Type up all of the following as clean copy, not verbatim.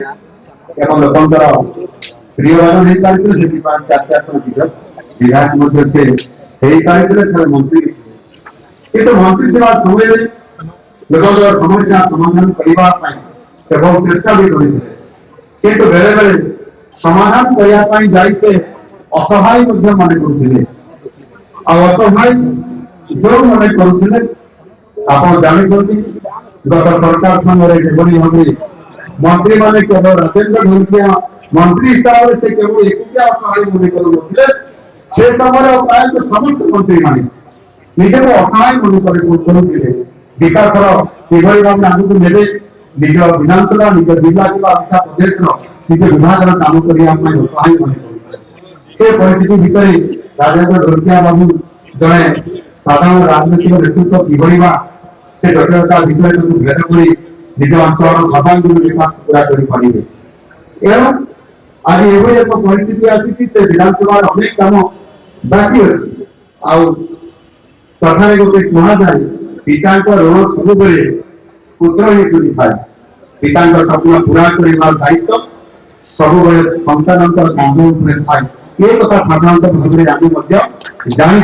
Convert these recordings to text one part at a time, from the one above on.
एवं लोकंकर प्रियवान हे पारिथिले ସେଥିପାଇଁ ଚାରି ଥର ବିଧାୟକ ମଧ୍ୟ ସେ ହେଇ ପାରିଥିଲେ ଥରେ ମନ୍ତ୍ରୀ କିନ୍ତୁ ମନ୍ତ୍ରୀ ଥିବା ସମୟରେ ଲୋକଙ୍କର ସମସ୍ୟା ସମାଧାନ କରିବା ପାଇଁ ଏବଂ ଚେଷ୍ଟା ବି କରିଥିଲେ କିନ୍ତୁ ବେଳେ ବେଳେ ସମାଧାନ କରିବା ପାଇଁ ଯାଇତେ ଅସହାୟ ମଧ୍ୟ ମନେ କରୁଥିଲେ ଆଉ ଅସହାୟ ଯୋଉ ମନେ କରୁଥିଲେ ଆପଣ ଜାଣିଛନ୍ତି गत सरकार समय जेभली भावे मंत्री माने केवल राजेंद्र ढोलकिया मंत्री हिसाब से केवल एकुटिया असहाय मन करुले से समय प्राय समस्त मंत्री माने निजे को असहाय मन करुले विकास किभली भाव आगू नेबे निज विधानसभा निज जिला किंवा प्रदेश निज विभाग काम करने असहाय मन करुले से परिस्थिति भितर राजेंद्र ढोलकिया बाबू जड़े साधारण राजनीतिक नेतृत्व किभली से जटिलता भितर भेद कर निज अंचल सर्वांगीन विकास पूरा करेंगे एवं आज एवं एक परिस्थिति आसी विधानसभा अनेक कम बाकी अच्छी कथा गोटे कहुए पिता ऋण सब पुत्र ही चुनी थाए पिता सपना पूरा करने दायित्व सब सन्तान कांध थाए ये कथा साधारणतः भाव आम जानी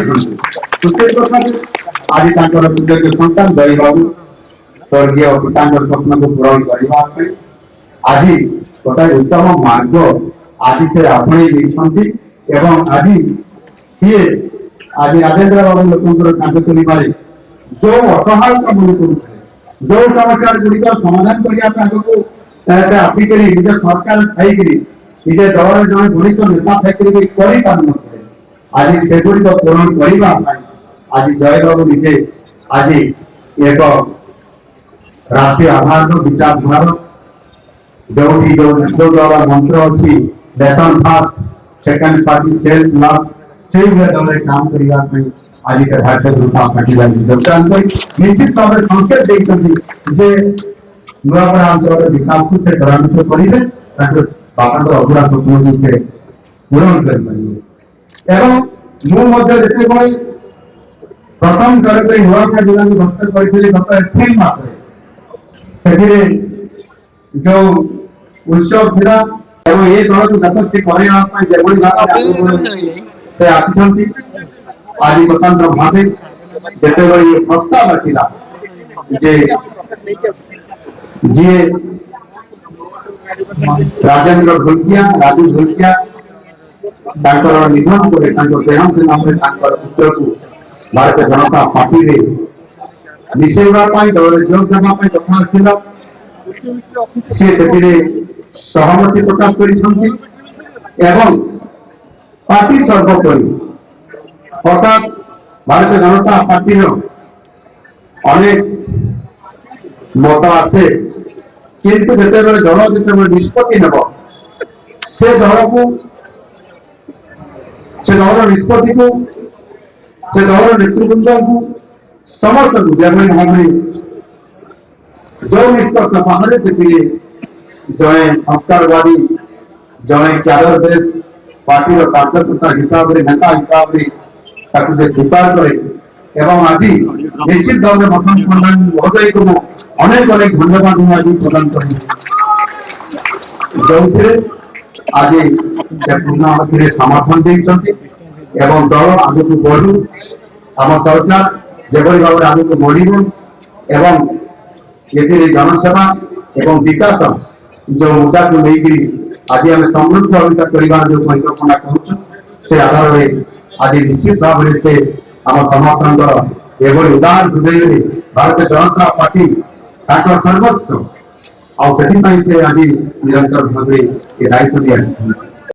आज सुयोग्य सन्तान दई बाबू स्वर्गीय पिता स्वप्न को पूरण करने आज गोटे उत्तम मार्ग आज से आपणे आज सी आज राजेंद्र बाबू लोक कार्य कर जो असहायता मन करुले जो समस्या गुड़िक समाधान करने आसिक निज सरकार थी निजे दल जन वरिष्ठ नेता थी आज से गुड़िक पूरण करने आज जय बाबू निजे आज एक राष्ट्रीय आधार विचारधारा जो जो द्वारा मंत्र अच्छी वेतन फास्ट सेकेंड पार्टी सेल्फ लाभ से दल काम करने आज से भारतीय जनता पार्टी योगदान कर निश्चित भाव संकेत देखते नुआपड़ा अंचल विकास को से त्वरान्वित करेंगे बापा अधूरा स्वप्न को से पूरण कर प्रथम थर नुआपड़ा जिला में गस्त करी गत एप्रिल मसरे जो उत्सव था ये दल को गत से आसी आज स्वतंत्र भाव जिते ये प्रस्ताव आसला जी राजेंद्र ढोलकिया राजू ढोलकिया निधन पर देहांत नाम पुत्र को भारतीय जनता पार्टी रे मिसेवाई दल जोग देवाई कथा आसला से सहमति प्रकाश कर पार्टी सर्वोपरि अर्थात भारतीय जनता पार्टी अनेक मत आसे किंतु जिते दल जिते निष्पत्ति नब से दल को से दल निष्पत्ति को से दल नेतृवृंद को समस्त जगह भाव जो निष्कर्ष बाहर से जड़े संस्कारवादी जड़े क्याडर बेस पार्टी कार्यकर्ता हिसाब से नेता हिसाब से स्वीकार करे एवं आज निश्चित भाव में बसंत प्रधान महोदय को अनेक अनेक धन्यवाद आज प्रदान कर जो आज पूर्णावती समर्थन देते दल आग को बढ़ू आम सरकार जेभली भाव आग को बढ़ एवं ये जनसेवा एवं विकास जो मुद्दा को लेकर आज आम समृद्ध अभिता करने जो परिकल्पना करुँ से आधार में आज निश्चित भाव से आम समर्थन एभली उदार हृदय में भारतीय जनता पार्टी सर्वस्व आज निरंतर भाव ये दायित्व दिया।